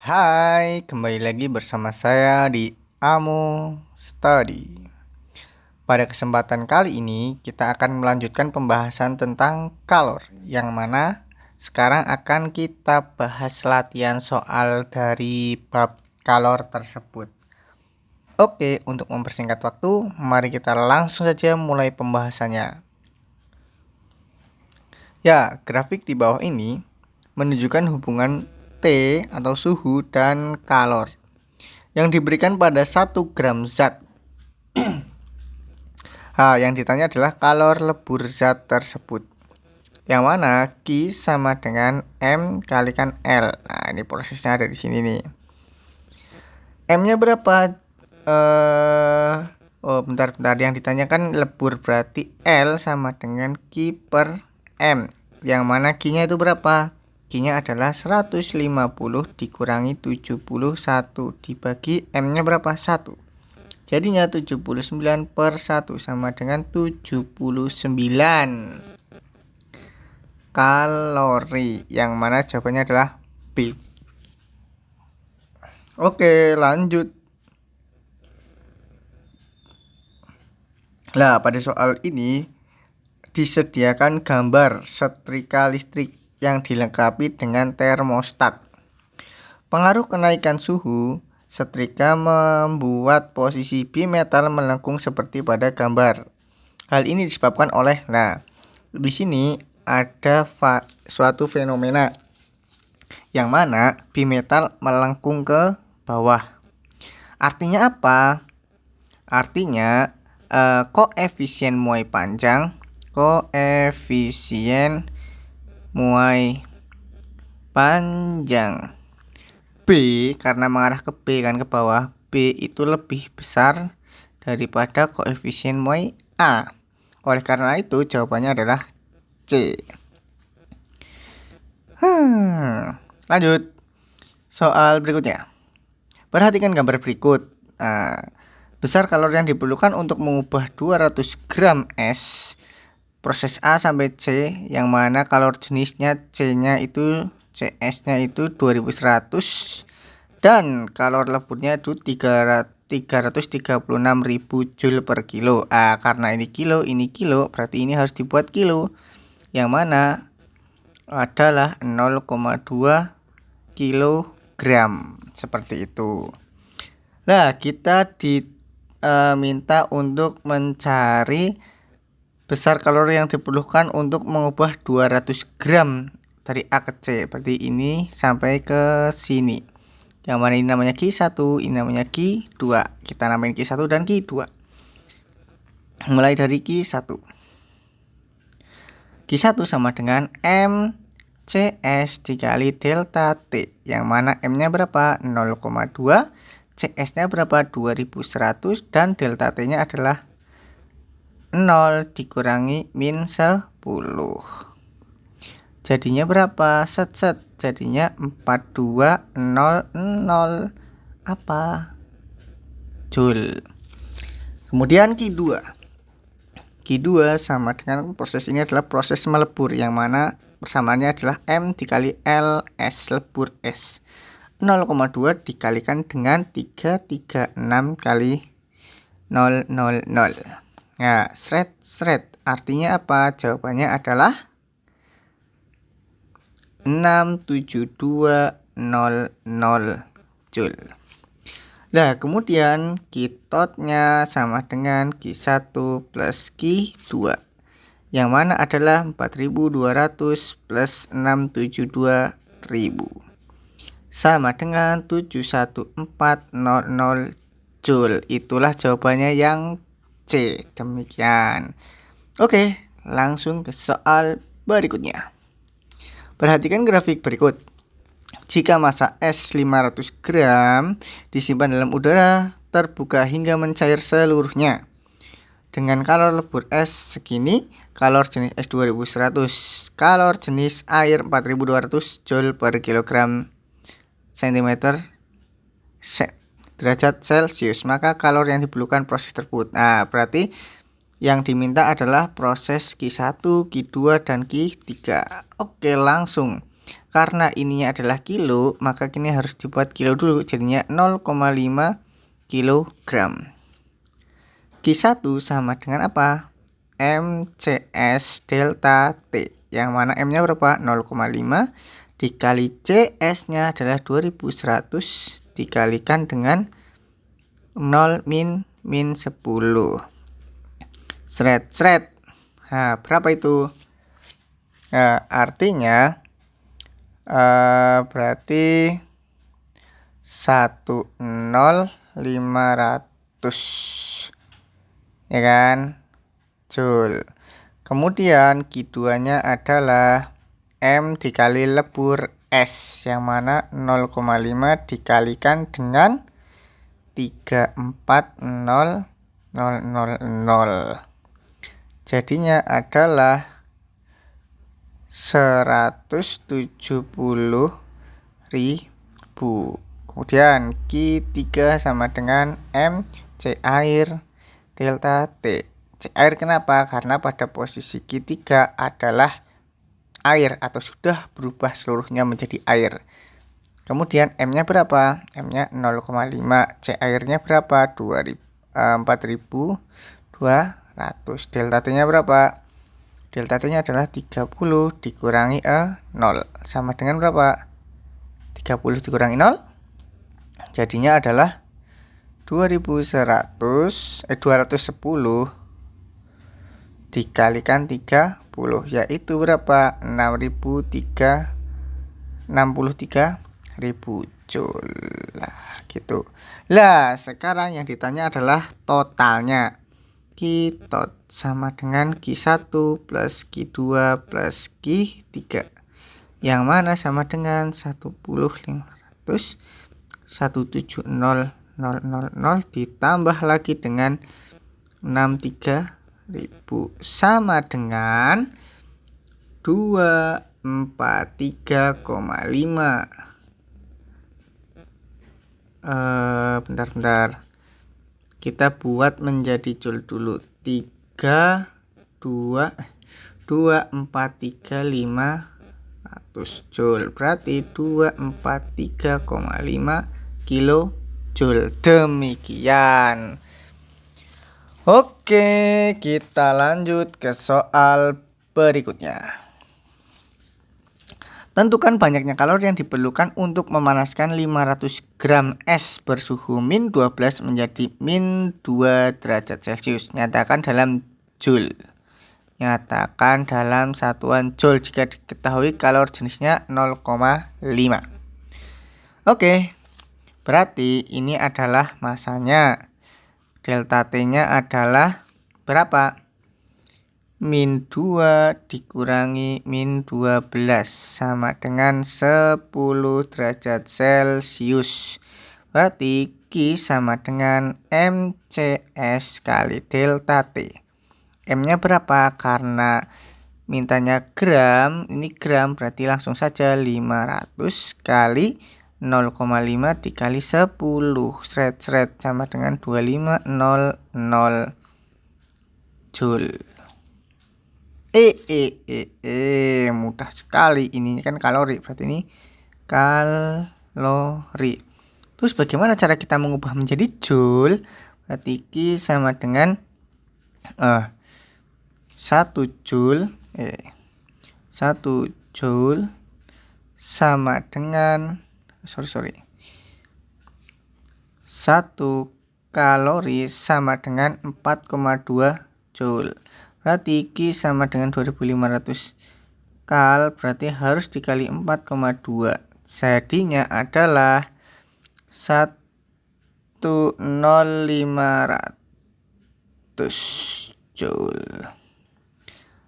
Hai, kembali lagi bersama saya di Amo Study. Pada kesempatan kali ini, kita akan melanjutkan pembahasan tentang kalor, yang mana sekarang akan kita bahas latihan soal dari bab kalor tersebut. Oke, untuk mempersingkat waktu, mari kita langsung saja mulai pembahasannya. Ya, grafik di bawah ini menunjukkan hubungan T atau suhu dan kalor yang diberikan pada 1 gram zat. Yang ditanya adalah kalor lebur zat tersebut, yang mana Q sama dengan M kalikan L. Nah, ini prosesnya ada di sini nih. M-nya berapa? Bentar. Yang ditanyakan lebur, berarti L sama dengan Q per M. Yang mana Q-nya itu berapa? Q-nya adalah 150 dikurangi 71 dibagi M-nya berapa? 1. Jadinya 79 per 1 sama dengan 79 kalori. Yang mana jawabannya adalah B. Oke, lanjut. Nah, pada soal ini disediakan gambar setrika listrik yang dilengkapi dengan termostat. Pengaruh kenaikan suhu setrika membuat posisi bimetal melengkung seperti pada gambar. Hal ini disebabkan oleh, di sini ada suatu fenomena yang mana bimetal melengkung ke bawah. Artinya apa? Artinya koefisien muai panjang, B karena mengarah ke B kan, ke bawah, B itu lebih besar daripada koefisien muai A. Oleh karena itu jawabannya adalah C. Lanjut. Soal berikutnya. Perhatikan gambar berikut. Besar kalori yang diperlukan untuk mengubah 200 gram es proses A sampai C, yang mana kalori jenisnya CS-nya itu 2100 dan kalori leburnya itu 336.000 Joule per kilo. Karena ini kilo, berarti ini harus dibuat kilo, yang mana adalah 0,2 kilogram, seperti itu. Nah, kita diminta untuk mencari besar kalori yang diperlukan untuk mengubah 200 gram dari A ke C. Berarti ini sampai ke sini. Yang mana ini namanya Q1, ini namanya Q2. Kita namain Q1 dan Q2. Mulai dari Q1. Q1 sama dengan MCS dikali delta T. Yang mana M-nya berapa? 0,2. CS-nya berapa? 2100 dan delta T-nya adalah 0 dikurangi min 10. Jadinya berapa? Jadinya 4200 Joule. Kemudian Q2 sama dengan proses ini adalah proses melebur, yang mana persamaannya adalah M dikali L S lebur S. 0,2 dikalikan dengan 336 kali 000. Nah, artinya apa? Jawabannya adalah 67200 Joule. Nah, kemudian Q-nya sama dengan Q1 plus Q2, yang mana adalah 4200 plus 672.000 sama dengan 71400 Joule. Itulah jawabannya yang C. Demikian. Oke, langsung ke soal berikutnya. Perhatikan grafik berikut. Jika massa es 500 gram disimpan dalam udara terbuka hingga mencair seluruhnya, dengan kalor lebur es segini, kalor jenis es 2100, kalor jenis air 4200 Joule per kilogram centimeter derajat Celcius, maka kalor yang diperlukan proses tersebut. Berarti yang diminta adalah proses Q1, Q2, dan Q3. Oke, langsung. Karena ininya adalah kilo, maka kini harus dibuat kilo dulu, jadinya 0,5 kilogram. Q1 sama dengan apa? MCS delta T, yang mana M-nya berapa? 0,5 dikali CS-nya adalah 2100 dikalikan dengan 0 min 10. Sret. Nah, berapa itu? Nah, artinya berarti 10500, ya kan, Joule. Kemudian Q2-nya adalah M dikali lebur S, yang mana 0,5 dikalikan dengan 340.000. Jadinya adalah 170.000. Kemudian Q3 sama dengan M C air delta T. C air kenapa? Karena pada posisi Q3 adalah air atau sudah berubah seluruhnya menjadi air. Kemudian M-nya berapa? M-nya 0,5. C airnya berapa? 4.200. Delta T-nya berapa? Delta T-nya adalah 30 dikurangi 0. Sama dengan berapa? 30 dikurangi 0. Jadinya adalah 210 dikalikan 30, yaitu berapa? 63.000 Joule. Lah, gitu. Lah, sekarang yang ditanya adalah totalnya. Q-tot sama dengan Q1 plus Q2 plus Q3, yang mana sama dengan 10.500 170.000 ditambah lagi dengan 63.000 sama dengan 243,5. Bentar. Kita buat menjadi joule dulu. 243.500 joule. Berarti 243,5 kilojoule. Demikian. Oke, kita lanjut ke soal berikutnya. Tentukan banyaknya kalori yang diperlukan untuk memanaskan 500 gram es bersuhu min 12 menjadi min 2 derajat Celcius. Nyatakan dalam joule. Nyatakan dalam satuan joule jika diketahui kalori jenisnya 0,5. Oke, berarti ini adalah masanya. Delta T-nya adalah berapa? Min 2 dikurangi min 12 sama dengan 10 derajat Celcius. Berarti Q sama dengan MCS kali delta T. M-nya berapa? Karena mintanya gram, ini gram, berarti langsung saja 500 kali 0,5 dikali 10 sret sama dengan 2500 Joule. Mudah sekali, ini kan kalori, berarti ini kalori. Terus bagaimana cara kita mengubah menjadi joule? Berarti Q sama dengan 1 joule 1 joule sama dengan 1 kalori sama dengan 4,2 joule. Berarti Q sama dengan 2500 kal, berarti harus dikali 4,2. Jadinya adalah 10500 joule.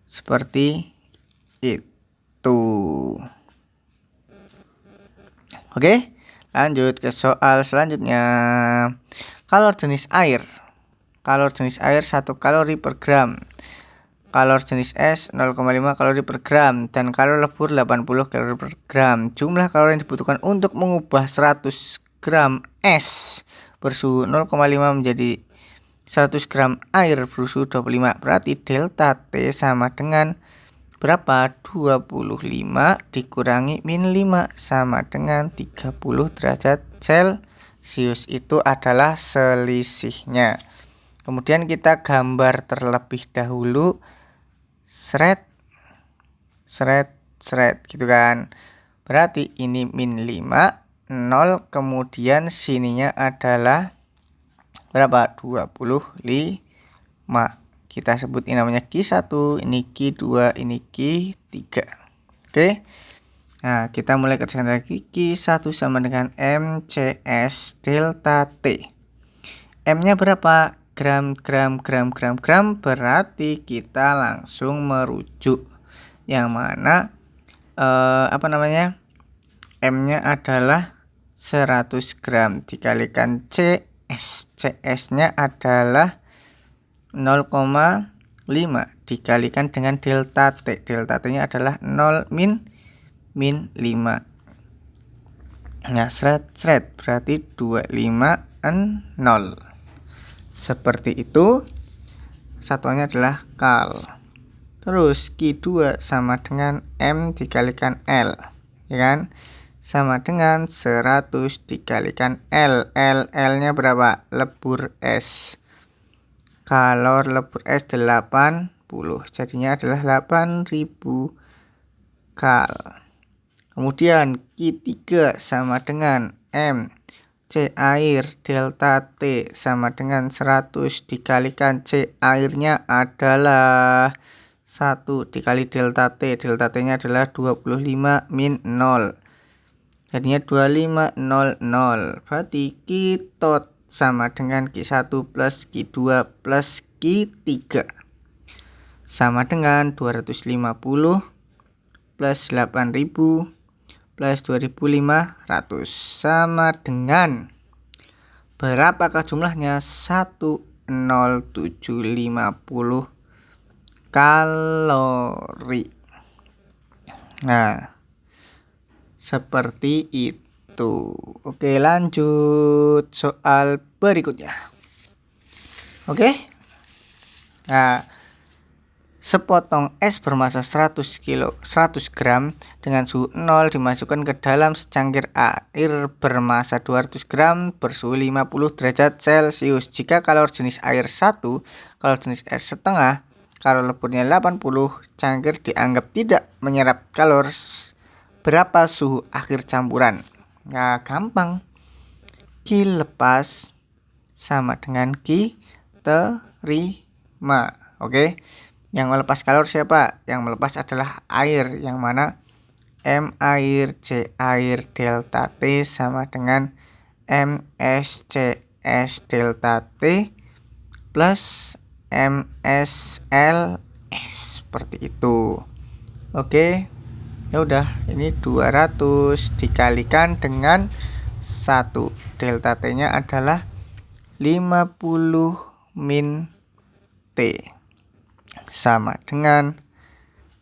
Seperti itu. Oke, lanjut ke soal selanjutnya. Kalori jenis air. Kalori jenis air 1 kalori per gram. Kalori jenis es 0,5 kalori per gram. Dan kalori lebur 80 kalori per gram. Jumlah kalori yang dibutuhkan untuk mengubah 100 gram es bersuhu 0,5 menjadi 100 gram air bersuhu 25. Berarti delta T sama dengan berapa? 25 dikurangi min 5 sama dengan 30 derajat Celcius. Itu adalah selisihnya. Kemudian kita gambar terlebih dahulu. Seret gitu kan. Berarti ini min 5, 0, kemudian sininya adalah berapa? 25. Kita sebut ini namanya Q1, ini Q2, ini Q3. Oke. Nah, kita mulai kerjakan lagi. Q1 sama dengan MCS delta T. M-nya berapa? Gram. Berarti kita langsung merujuk. Yang mana M-nya adalah 100 gram dikalikan CS. CS-nya adalah 0,5 dikalikan dengan delta T. Delta T-nya adalah 0 min 5. Nah, seret berarti 25 0. Seperti itu. Satuannya adalah kal. Terus Q2 sama dengan M dikalikan L, ya kan? Sama dengan 100 dikalikan L. L-nya berapa? Lebur S. Kalor lebur S 80, jadinya adalah 8000 kal. Kemudian Q3 sama dengan M C air delta T sama dengan 100 dikalikan C airnya adalah 1 dikali delta T. Delta T-nya adalah 25 min 0. Jadinya 2500. Berarti Q sama dengan Q1 plus Q2 plus Q3 sama dengan 250 plus 8000 plus 2500 sama dengan berapakah jumlahnya? 10750 kalori. Nah, seperti itu. Oke, lanjut soal berikutnya. Oke. Nah, sepotong es bermasa 100 gram dengan suhu 0 dimasukkan ke dalam secangkir air bermasa 200 gram bersuhu 50 derajat Celcius. Jika kalor jenis air 1, kalor jenis es setengah, kalor leburnya 80, cangkir dianggap tidak menyerap kalor. Berapa suhu akhir campuran? Nah, gampang. Q lepas sama dengan Q terima. Oke. Yang melepas kalor siapa? Yang melepas adalah air, yang mana M air C air delta T sama dengan MSCS delta T plus MSLS, seperti itu. Oke. Ya udah, ini 200 dikalikan dengan 1. Delta T-nya adalah 50 min T. Sama dengan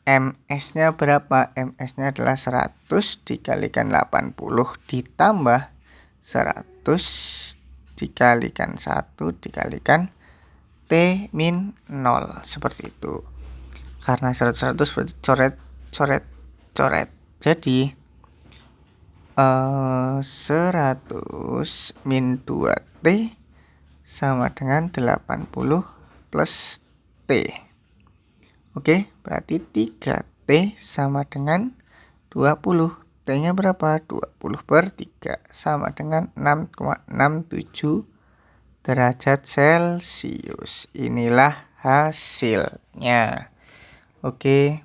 MS-nya berapa? MS-nya adalah 100 dikalikan 80 ditambah 100 dikalikan 1 dikalikan T min 0, seperti itu. Karena 100 berarti coret. Jadi 100 min 2T sama dengan 80 plus T. Oke, berarti 3T sama dengan 20. T-nya berapa? 20 per 3 sama dengan 6,67 derajat Celcius. Inilah hasilnya. Oke,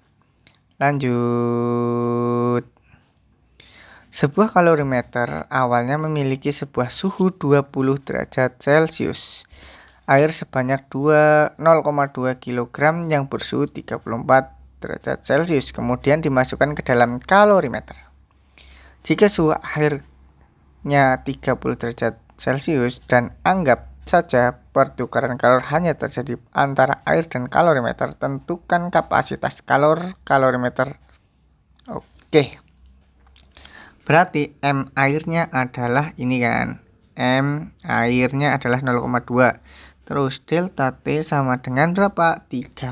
lanjut. Sebuah kalorimeter awalnya memiliki sebuah suhu 20 derajat Celcius. Air sebanyak 0,2 kg yang bersuhu 34 derajat Celcius kemudian dimasukkan ke dalam kalorimeter. Jika suhu airnya 30 derajat Celcius dan anggap saja pertukaran kalor hanya terjadi antara air dan kalorimeter, tentukan kapasitas kalorimeter. Oke. Berarti M airnya adalah ini kan. M airnya adalah 0,2. Terus delta T sama dengan berapa? 34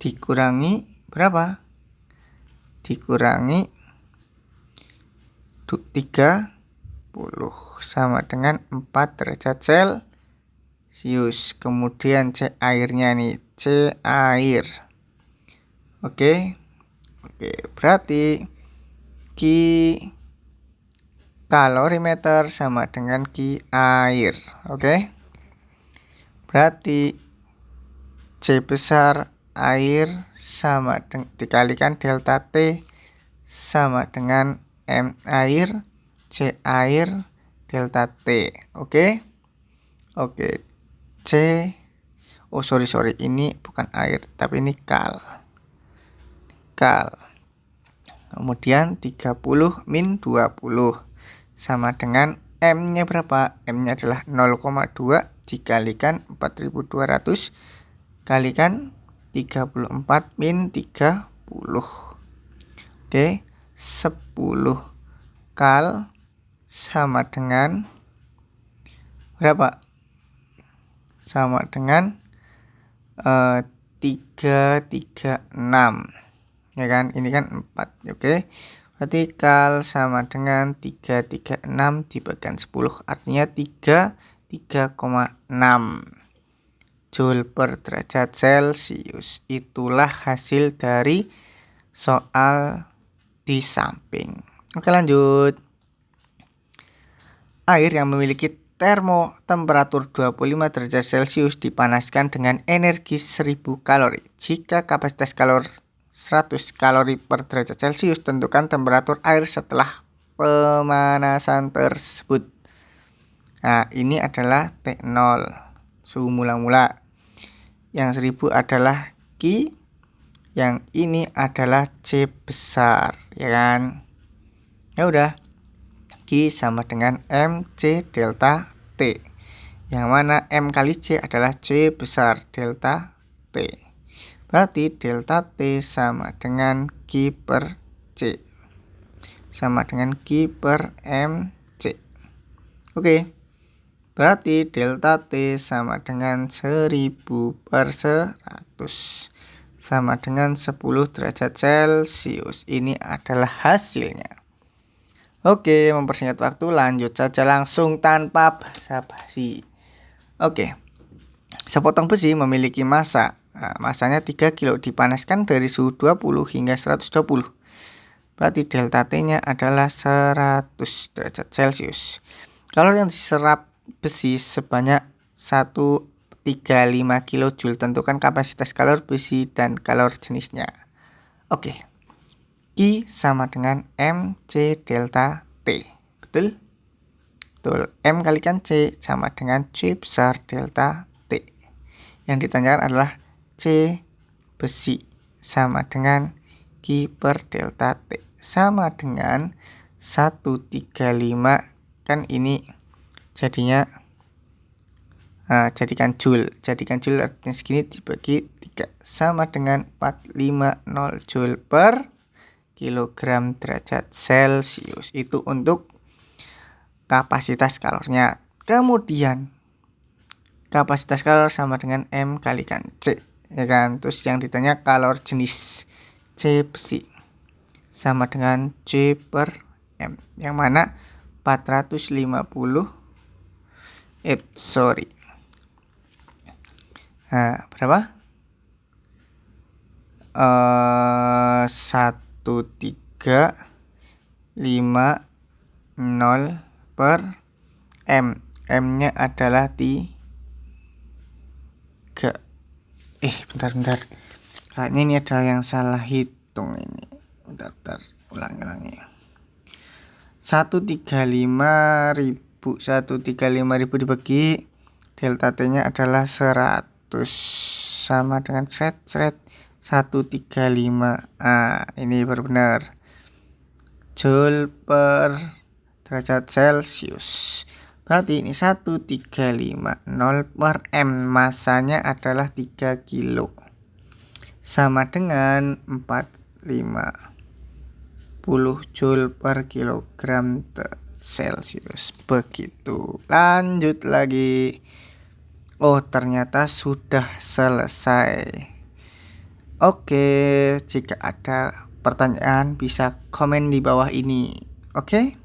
dikurangi berapa? Dikurangi 30 sama dengan 4 derajat Celcius. Kemudian C airnya nih, C air. Oke, berarti Q kalorimeter sama dengan Q air. Oke, berarti C besar air sama dengan dikalikan delta T sama dengan M air C air delta T. Oke, C sorry ini bukan air tapi ini kal. Kemudian 30 min 20 sama dengan M nya berapa? M nya adalah 0,2 dikalikan 4200 kalikan 34 min 30. Oke, 10 kal sama dengan berapa? Sama dengan 336. Ya kan, ini kan 4. Oke, berarti kal sama dengan 336 dibagikan 10, artinya 3,6 Joule per derajat Celcius. Itulah hasil dari soal di samping. Oke, lanjut. Air yang memiliki temperatur 25 derajat Celcius dipanaskan dengan energi 1000 kalori. Jika kapasitas kalor 100 kalori per derajat Celcius, tentukan temperatur air setelah pemanasan tersebut. Nah, ini adalah T0, suhu mula-mula. Yang 1000 adalah Q, yang ini adalah C besar, ya kan? Ya udah, Q sama dengan MC delta T, yang mana M kali C adalah C besar delta T. Berarti delta T sama dengan Q per C sama dengan Q per MC. Oke, berarti delta T sama dengan 1000 per 100 sama dengan 10 derajat Celcius. Ini adalah hasilnya. Oke, mempersingkat waktu, lanjut saja langsung tanpa basa-basi. Oke, sepotong besi memiliki massa. Masanya 3 kilo dipanaskan dari suhu 20 hingga 120. Berarti delta T-nya adalah 100 derajat Celcius. Kalori yang diserap besi sebanyak 135 kJ. Tentukan kapasitas kalor besi dan kalor jenisnya. Oke. Q sama dengan MC delta T. Betul? Betul. M kalikan C sama dengan C besar delta T. Yang ditanyakan adalah C besi sama dengan Q per delta T sama dengan 135, kan ini jadinya jadikan Joule artinya segini dibagi 3 sama dengan 450 Joule per kilogram derajat Celcius. Itu untuk kapasitas kalornya. Kemudian kapasitas kalor sama dengan M kalikan C, ya kan? Terus yang ditanya kalor jenis C besi sama dengan C per M, yang mana 450 berapa? 1350 per M. M-nya adalah 3. Bentar. Kayaknya ini ada yang salah hitung ini. Bentar. Ulangi. 135.000 dibagi delta T-nya adalah 100 sama dengan 135. Ini benar. Joule per derajat Celcius. Berarti ini 1350 per M, masanya adalah 3 kilo. Sama dengan 450 Joule per kilogram Celcius. Begitu. Lanjut lagi. Oh, ternyata sudah selesai. Oke, jika ada pertanyaan bisa komen di bawah ini. Oke?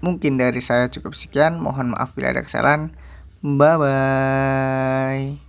Mungkin dari saya cukup sekian. Mohon maaf bila ada kesalahan. Bye bye.